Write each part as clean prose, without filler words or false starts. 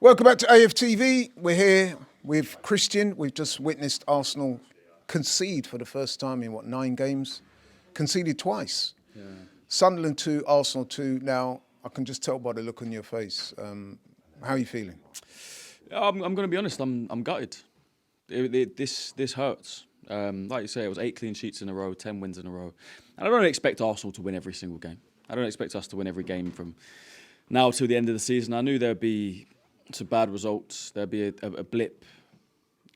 Welcome back to AFTV. We're here with Christian. We've just witnessed Arsenal concede for the first time in, 9 games? Conceded twice. Yeah. Sunderland 2, Arsenal 2. Now, I can just tell by the look on your face. How are you feeling? I'm going to be honest, I'm gutted. This hurts. Like you say, it was 8 clean sheets in a row, 10 wins in a row. And I don't expect Arsenal to win every single game. I don't expect us to win every game from now till the end of the season. I knew there'd be some bad results. There'd be a blip.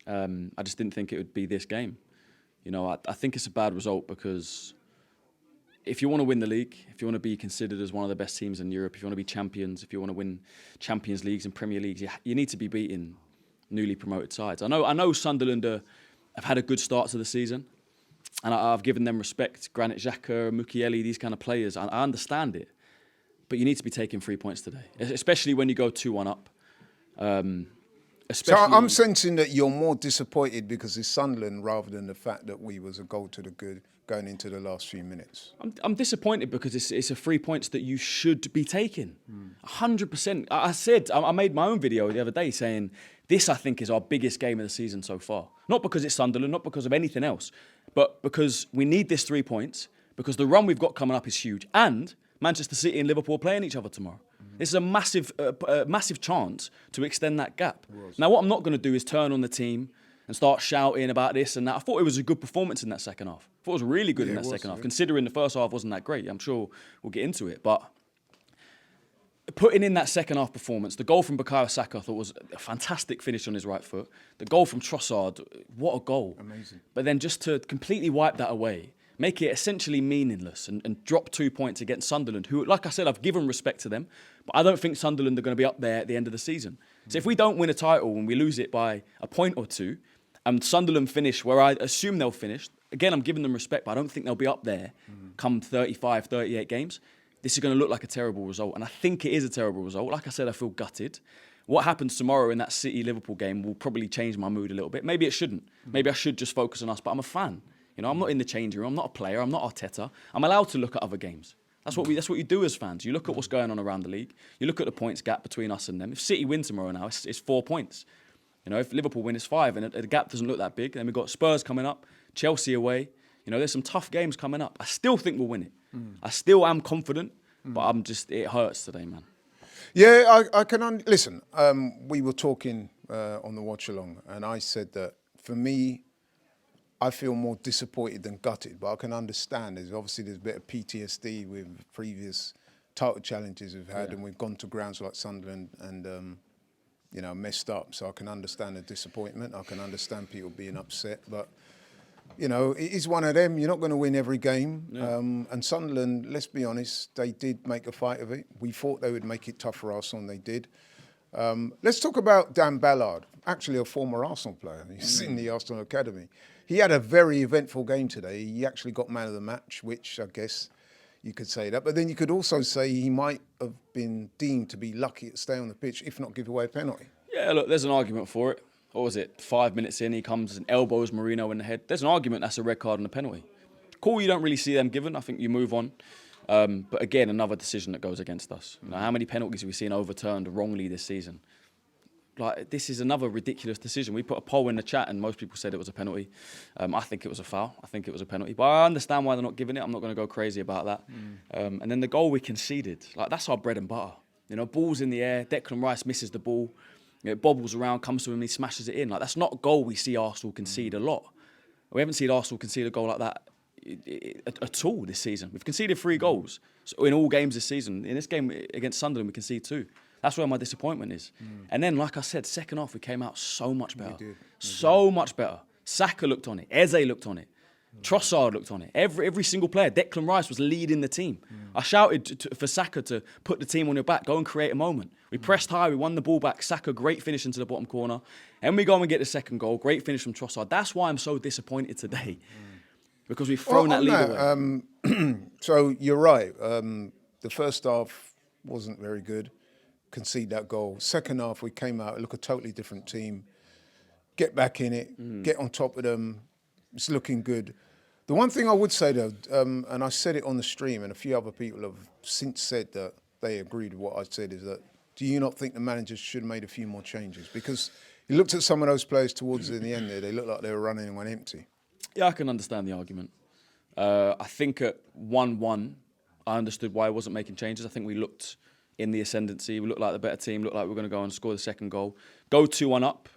I just didn't think it would be this game. You know, I think it's a bad result because if you want to win the league, if you want to be considered as one of the best teams in Europe, if you want to be champions, if you want to win Champions Leagues and Premier Leagues, you need to be beating newly promoted sides. I know Sunderland have had a good start to the season, and I've given them respect. Granit Xhaka, Mukiele, these kind of players, I understand it. But you need to be taking 3 points today, especially when you go 2-1 up. So I'm sensing that you're more disappointed because it's Sunderland rather than the fact that we was a goal to the good going into the last few minutes. I'm disappointed because it's a 3 points that you should be taking. 100%. I made my own video the other day saying this, I think, is our biggest game of the season so far. Not because it's Sunderland, not because of anything else, but because we need this 3 points, because the run we've got coming up is huge, and Manchester City and Liverpool are playing each other tomorrow. This is a massive chance to extend that gap. Now, what I'm not going to do is turn on the team and start shouting about this and that. I thought it was a good performance in that second half. I thought it was really good in that second half, considering the first half wasn't that great. I'm sure we'll get into it. But putting in that second half performance, the goal from Bukayo Saka I thought was a fantastic finish on his right foot. The goal from Trossard, what a goal. Amazing. But then just to completely wipe that away, make it essentially meaningless and drop 2 points against Sunderland, who, like I said, I've given respect to them, but I don't think Sunderland are going to be up there at the end of the season. So if we don't win a title and we lose it by a point or two, and Sunderland finish where I assume they'll finish, again, I'm giving them respect, but I don't think they'll be up there come 35, 38 games. This is going to look like a terrible result, and I think it is a terrible result. Like I said, I feel gutted. What happens tomorrow in that City-Liverpool game will probably change my mood a little bit. Maybe it shouldn't. Maybe I should just focus on us, but I'm a fan. You know, I'm not in the changing room. I'm not a player. I'm not Arteta. I'm allowed to look at other games. That's what you do as fans. You look at what's going on around the league. You look at the points gap between us and them. If City win tomorrow now, it's 4 points. You know, if Liverpool win, it's 5, and the gap doesn't look that big. Then we've got Spurs coming up, Chelsea away. You know, there's some tough games coming up. I still think we'll win it. I still am confident, but it hurts today, man. Yeah, I can listen. We were talking on the watch along, and I said that for me, I feel more disappointed than gutted, but I can understand. There's a bit of PTSD with previous title challenges we've had, and we've gone to grounds like Sunderland and messed up. So I can understand the disappointment. I can understand people being upset, but you know, it is one of them. You're not going to win every game. Yeah. And Sunderland, let's be honest, they did make a fight of it. We thought they would make it tough for Arsenal, and they did. Let's talk about Dan Ballard, actually a former Arsenal player. He's in the Arsenal Academy. He had a very eventful game today. He actually got man of the match, which I guess you could say that. But then you could also say he might have been deemed to be lucky to stay on the pitch, if not give away a penalty. Yeah, look, there's an argument for it. What was it? 5 minutes in, he comes and elbows Marino in the head. There's an argument that's a red card and a penalty. Cool, you don't really see them given. I think you move on. But again, another decision that goes against us. You know, how many penalties have we seen overturned wrongly this season? Like, this is another ridiculous decision. We put a poll in the chat and most people said it was a penalty. I think it was a foul. I think it was a penalty. But I understand why they're not giving it. I'm not going to go crazy about that. And then the goal we conceded, like, that's our bread and butter. You know, ball's in the air, Declan Rice misses the ball. You know, it bobbles around, comes to him, he smashes it in. Like, that's not a goal we see Arsenal concede a lot. We haven't seen Arsenal concede a goal like that at all this season. We've conceded 3 goals in all games this season. In this game against Sunderland, we conceded 2. That's where my disappointment is. And then, like I said, second half, we came out so much better. We did. Much better. Saka looked on it. Eze looked on it. Trossard looked on it. Every single player. Declan Rice was leading the team. I shouted for Saka to put the team on your back, go and create a moment. We pressed high, we won the ball back. Saka, great finish into the bottom corner. And we go and get the second goal. Great finish from Trossard. That's why I'm so disappointed today. Because we've thrown that lead away. So you're right. The first half wasn't very good. Concede that goal. Second half, we came out, look a totally different team. Get back in it, get on top of them. It's looking good. The one thing I would say though, and I said it on the stream, and a few other people have since said that they agreed with what I said, is that do you not think the managers should have made a few more changes? Because you looked at some of those players towards the end there, they looked like they were running on empty. Yeah, I can understand the argument. I think at 1-1, I understood why I wasn't making changes. I think we looked in the ascendancy. We looked like the better team, looked like we were going to go and score the second goal. Go 2-1 up.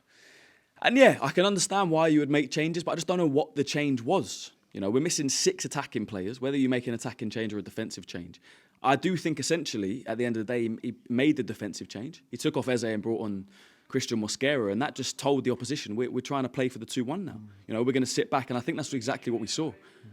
And yeah, I can understand why you would make changes, but I just don't know what the change was. You know, we're missing 6 attacking players, whether you make an attacking change or a defensive change. I do think essentially, at the end of the day, he made the defensive change. He took off Eze and brought on Christian Mosquera, and that just told the opposition, we're trying to play for the 2-1 now. You know, we're going to sit back, and I think that's exactly what we saw.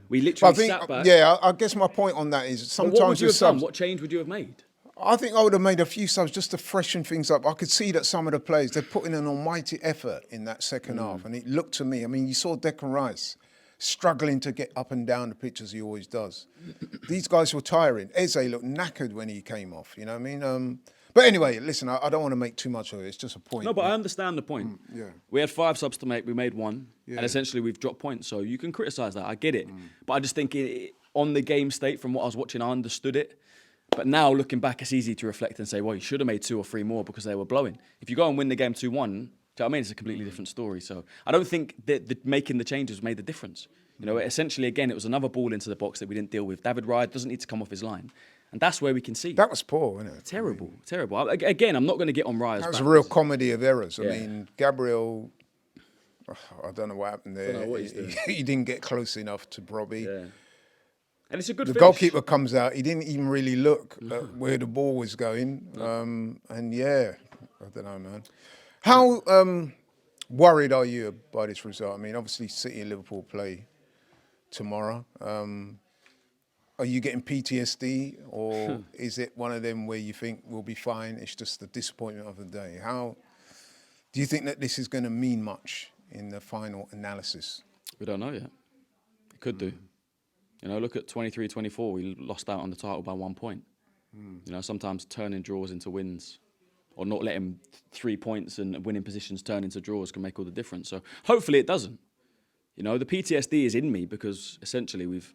We literally sat back. Yeah, I guess my point on that is sometimes what would you have done? What change would you have made? I think I would have made a few subs just to freshen things up. I could see that some of the players, they're putting an almighty effort in that second half, and it looked to me, I mean, you saw Declan Rice struggling to get up and down the pitch as he always does. These guys were tiring. Eze looked knackered when he came off, you know what I mean? But anyway, listen, I don't want to make too much of it. It's just a point. No, but I understand the point. Yeah. We had 5 subs to make. We made 1. Yeah. And essentially we've dropped points. So you can criticise that. I get it. But I just think on the game state, from what I was watching, I understood it. But now looking back, it's easy to reflect and say, well, you should have made 2 or 3 more because they were blowing. If you go and win the game 2-1, do you know what I mean? It's a completely different story. So I don't think that making the changes made the difference. You know, essentially, again, it was another ball into the box that we didn't deal with. David Raya doesn't need to come off his line. And that's where we can see. That was poor, wasn't it? Terrible, terrible. Again, I'm not going to get on Raya's back. That was a real comedy of errors. Yeah. I mean, Gabriel, I don't know what happened there. I don't know what he's doing. He didn't get close enough to Brobbey. Yeah. And it's a good The finish. goalkeeper comes out. He didn't even really look at where the ball was going. And yeah, I don't know, man. How worried are you by this result? I mean, obviously City and Liverpool play tomorrow. Are you getting PTSD, or is it one of them where you think we'll be fine? It's just the disappointment of the day. How do you think that this is going to mean much in the final analysis? We don't know yet. It could do. You know, look at 23-24. We lost out on the title by 1 point. You know, sometimes turning draws into wins, or not letting 3 points and winning positions turn into draws can make all the difference. So hopefully it doesn't. You know, the PTSD is in me because essentially we've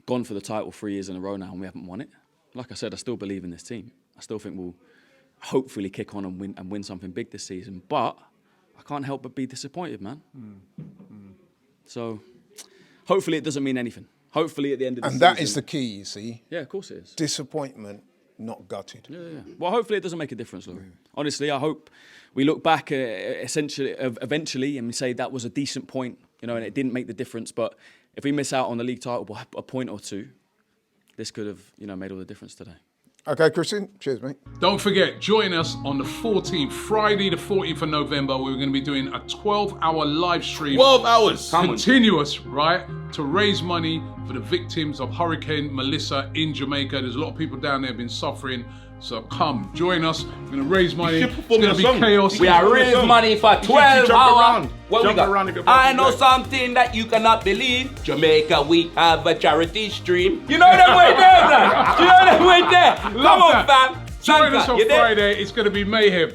gone for the title 3 years in a row now and we haven't won it. Like I said, I still believe in this team. I still think we'll hopefully kick on and win something big this season. But I can't help but be disappointed, man. So hopefully it doesn't mean anything. Hopefully at the end of the season. And that is the key, you see. Yeah, of course it is. Disappointment, not gutted. Yeah. Well, hopefully it doesn't make a difference, Lou. Honestly, I hope we look back eventually and we say that was a decent point, you know, and it didn't make the difference. But if we miss out on the league title by a point or 2, this could have, you know, made all the difference today. Okay, Christian. Cheers, mate. Don't forget, join us on the 14th, Friday the 14th of November. We're going to be doing a 12-hour live stream. 12 hours. Continuous, right? To raise money for the victims of Hurricane Melissa in Jamaica. There's a lot of people down there have been suffering. So come, join us. We're going to raise money. It's going to be chaos. We are raising money for 12 hours. What we got? I know something that you cannot believe. Jamaica, we have a charity stream. You know that way there, man. You know that way there. Come on, fam. Join us on Friday. It's going to be mayhem.